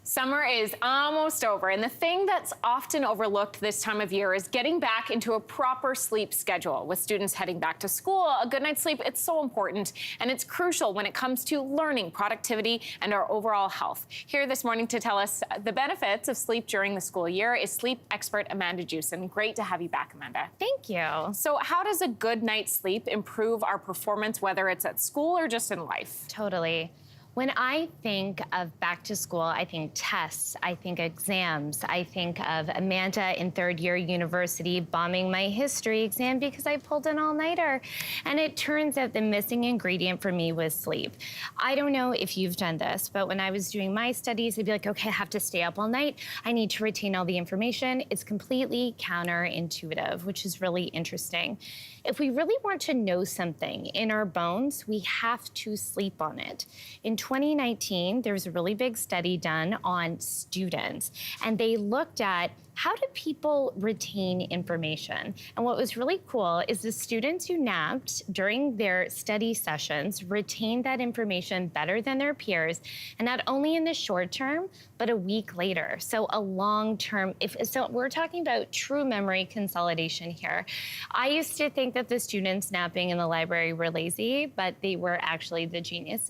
Summer is almost over, and the thing that's often overlooked this time of year is getting back into a proper sleep schedule. With students heading back to school, a good night's sleep, it's so important, and it's crucial when it comes to learning, productivity, and our overall health. Here this morning to tell us the benefits of sleep during the school year is sleep expert Amanda Jewson. Great to have you back, Amanda. Thank you. So how does a good night's sleep improve our performance, whether it's at school or just in life? Totally. When I think of back to school, I think tests, I think exams, I think of Amanda in third year university bombing my history exam because I pulled an all-nighter. And it turns out the missing ingredient for me was sleep. I don't know if you've done this, but when I was doing my studies, I'd be like, okay, I have to stay up all night. I need to retain all the information. It's completely counterintuitive, which is really interesting. If we really want to know something in our bones, we have to sleep on it. In 2019, there was a really big study done on students, and they looked at how do people retain information? And what was really cool is the students who napped during their study sessions retained that information better than their peers, and not only in the short term, but a week later. So a long term, so we're talking about true memory consolidation here. I used to think that the students napping in the library were lazy, but they were actually the geniuses.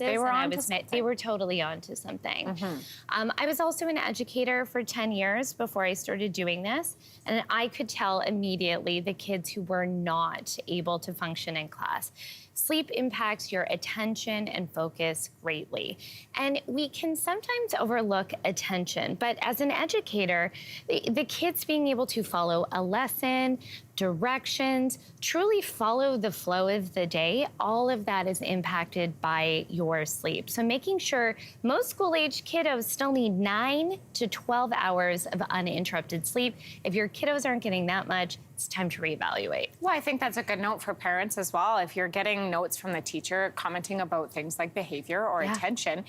They were totally onto something. I was also an educator for 10 years before I started doing this, and I could tell immediately the kids who were not able to function in class. Sleep impacts your attention and focus greatly. And we can sometimes overlook attention, but as an educator, the kids being able to follow a lesson, directions, truly follow the flow of the day, all of that is impacted by your sleep. So making sure most school-age kiddos still need 9 to 12 hours of uninterrupted sleep. If your kiddos aren't getting that much, it's time to reevaluate. Well, I think that's a good note for parents as well. If you're getting notes from the teacher commenting about things like behavior or attention,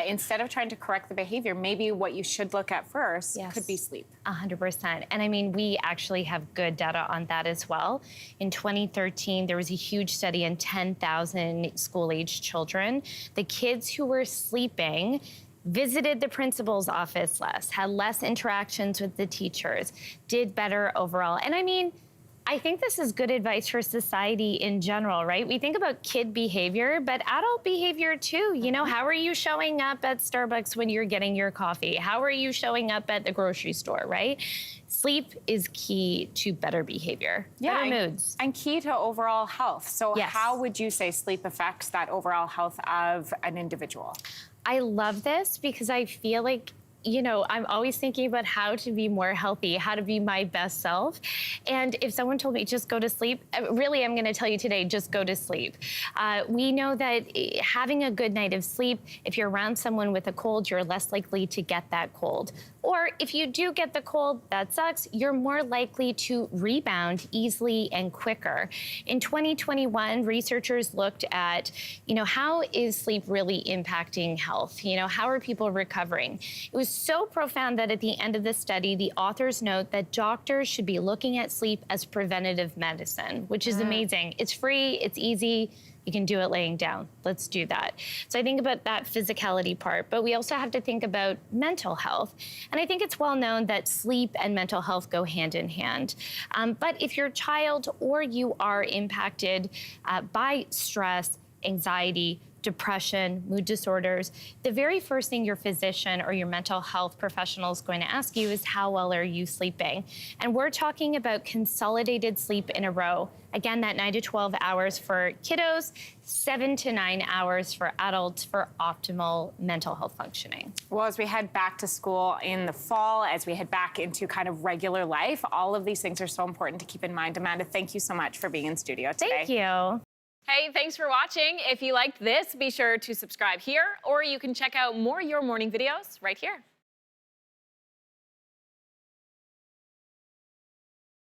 instead of trying to correct the behavior, maybe what you should look at first could be sleep. 100%. And I mean, we actually have good data on that as well. In 2013, there was a huge study on 10,000 school-age children. The kids who were sleeping visited the principal's office less, had less interactions with the teachers, did better overall. And I mean, I think this is good advice for society in general, right? We think about kid behavior, but adult behavior too. You know, how are you showing up at Starbucks when you're getting your coffee? How are you showing up at the grocery store, right? Sleep is key to better behavior, better moods. And key to overall health. So how would you say sleep affects that overall health of an individual? I love this because I feel like, you know, I'm always thinking about how to be more healthy, how to be my best self. And if someone told me just go to sleep, really, I'm going to tell you today, just go to sleep. We know that having a good night of sleep, if you're around someone with a cold, you're less likely to get that cold. Or if you do get the cold, that sucks, you're more likely to rebound easily and quicker. In 2021, researchers looked at, you know, how is sleep really impacting health? You know, how are people recovering? It was so profound that at the end of the study, the authors note that doctors should be looking at sleep as preventative medicine, which is amazing. It's free, it's easy. You can do it laying down. Let's do that. So I think about that physicality part, but we also have to think about mental health. And I think it's well known that sleep and mental health go hand in hand. But if your child or you are impacted by stress, anxiety, depression, mood disorders, the very first thing your physician or your mental health professional is going to ask you is how well are you sleeping? And we're talking about consolidated sleep in a row. Again, that 9 to 12 hours for kiddos, 7 to 9 hours for adults for optimal mental health functioning. Well, as we head back to school in the fall, as we head back into kind of regular life, all of these things are so important to keep in mind. Amanda, thank you so much for being in studio today. Thank you. Hey, thanks for watching. If you liked this, be sure to subscribe here, or you can check out more Your Morning videos right here.